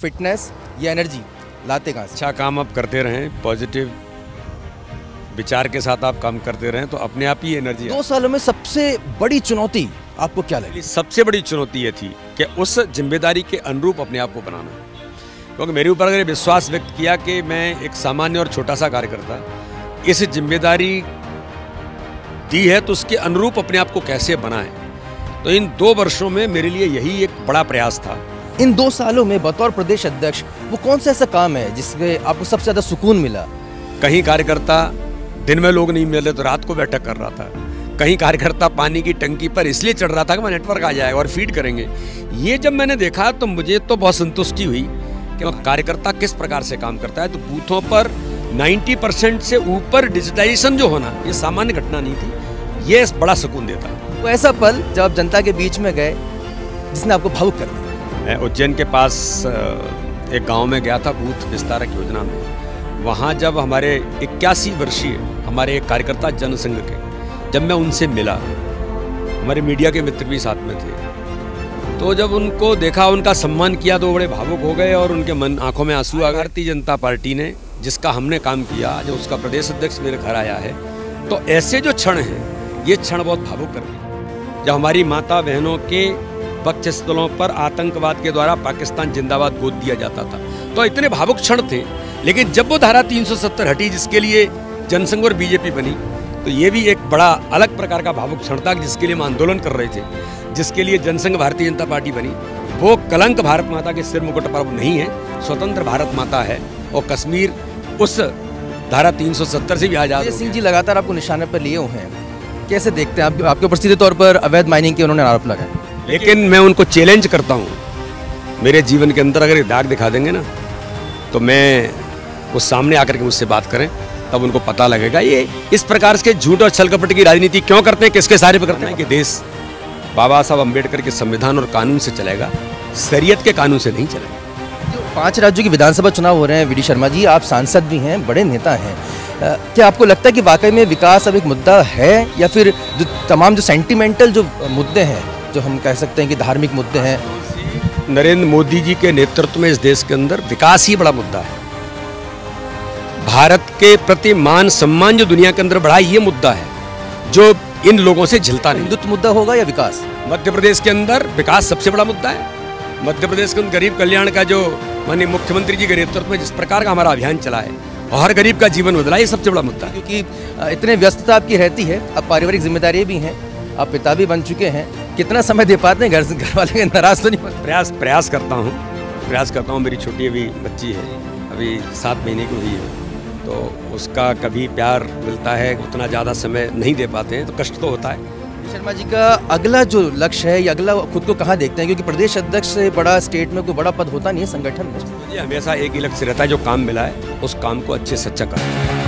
Fitness या energy लाते कहाँ से? अच्छा काम आप करते रहें, पॉजिटिव विचार के साथ आप काम करते रहें तो अपने आप ही एनर्जी। 2 सालों में सबसे बड़ी चुनौती आपको क्या लगी? सबसे बड़ी चुनौती ये थी कि उस जिम्मेदारी के अनुरूप अपने आप को बनाना, क्योंकि मेरे ऊपर अगर विश्वास व्यक्त किया कि मैं एक सामान्य और छोटा सा कार्यकर्ता इस जिम्मेदारी दी है तो उसके अनुरूप अपने आप को कैसे बनाएं। तो इन 2 वर्षों में मेरे लिए यही एक बड़ा प्रयास था। इन 2 सालों में बतौर प्रदेश अध्यक्ष वो कौन सा ऐसा काम है जिसमें आपको सबसे ज़्यादा सुकून मिला? कहीं कार्यकर्ता दिन में लोग नहीं मिले तो रात को बैठक कर रहा था, कहीं कार्यकर्ता पानी की टंकी पर इसलिए चढ़ रहा था कि मैं नेटवर्क आ जाएगा और फीड करेंगे। ये जब मैंने देखा तो मुझे तो बहुत संतुष्टि हुई कि कार्यकर्ता किस प्रकार से काम करता है। तो बूथों पर 90% से ऊपर डिजिटाइजेशन जो होना ये सामान्य घटना नहीं थी, ये बड़ा सुकून देता। वो ऐसा पल जब आप जनता के बीच में गए जिसने आपको भावुक कर दिया? मैं उज्जैन के पास एक गांव में गया था बूथ विस्तारक योजना में। वहाँ जब हमारे 81 वर्षीय हमारे एक कार्यकर्ता जनसंघ के, जब मैं उनसे मिला, हमारे मीडिया के मित्र भी साथ में थे, तो जब उनको देखा, उनका सम्मान किया तो बड़े भावुक हो गए और उनके मन आंखों में आंसू आ गए। भारतीय जनता पार्टी ने जिसका हमने काम किया, जो उसका प्रदेश अध्यक्ष मेरे घर आया है, तो ऐसे जो क्षण हैं ये क्षण बहुत भावुक कर दिए। जब हमारी माता बहनों के वक्षस्थलों पर आतंकवाद के द्वारा पाकिस्तान जिंदाबाद गोद दिया जाता था, तो इतने भावुक क्षण थे। लेकिन जब वो धारा 370 हटी जिसके लिए जनसंघ और बीजेपी बनी, तो ये भी एक बड़ा अलग प्रकार का भावुक क्षण था जिसके लिए हम आंदोलन कर रहे थे, जिसके लिए जनसंघ भारतीय जनता पार्टी बनी। वो कलंक भारत माता के सिर मुकुट पर नहीं है, स्वतंत्र भारत माता है और कश्मीर उस धारा 370 से भी आजाद। सिंह जी लगातार आपको निशाने पर लिए हुए हैं, कैसे देखते हैं? आपके ऊपर सीधे तौर पर अवैध माइनिंग के उन्होंने आरोप लगाया, लेकिन मैं उनको चैलेंज करता हूँ, मेरे जीवन के अंदर अगर दाग दिखा देंगे ना तो मैं वो सामने आकर के मुझसे बात करें, तब उनको पता लगेगा ये इस प्रकार के झूठ और छल कपट की राजनीति क्यों करते हैं, किसके सहारे पे करते हैं। कि देश बाबा साहब अम्बेडकर के संविधान और कानून से चलेगा, शरीयत के कानून से नहीं चलेगा। जो 5 राज्यों के विधानसभा चुनाव हो रहे हैं, वी.डी. शर्मा जी आप सांसद भी हैं, बड़े नेता हैं, क्या आपको लगता है कि वाकई में विकास अब एक मुद्दा है, या फिर जो तमाम जो सेंटिमेंटल जो मुद्दे हैं, जो हम कह सकते हैं कि धार्मिक मुद्दे हैं? नरेंद्र मोदी जी के नेतृत्व में इस देश के अंदर विकास ही बड़ा मुद्दा है। भारत के प्रति मान सम्मान जो दुनिया के अंदर बढ़ा, ये मुद्दा है जो इन लोगों से झिलता नहीं। हिंदुत्व मुद्दा होगा या विकास? मध्य प्रदेश के अंदर विकास सबसे बड़ा मुद्दा है। मध्य प्रदेश के अंदर गरीब कल्याण का जो माननीय मुख्यमंत्री जी के नेतृत्व में जिस प्रकार का हमारा अभियान चला है और हर गरीब का जीवन बदला, ये सबसे बड़ा मुद्दा है। क्योंकि इतने व्यस्तता आपकी रहती है, अब पारिवारिक जिम्मेदारी भी हैं, आप पिता भी बन चुके हैं, कितना समय दे पाते हैं घर वाले के नाराज तो नहीं होते? प्रयास करता हूँ। मेरी छोटी अभी बच्ची है, अभी 7 महीने की हुई है, तो उसका कभी प्यार मिलता है, उतना ज़्यादा समय नहीं दे पाते हैं तो कष्ट तो होता है। शर्मा जी का अगला जो लक्ष्य है या अगला खुद को कहाँ देखते हैं? क्योंकि प्रदेश अध्यक्ष से बड़ा स्टेट में कोई बड़ा पद होता नहीं है संगठन में। मुझे हमेशा एक ही लक्ष्य रहता है, जो काम मिला है उस काम को अच्छे से अच्छा करना।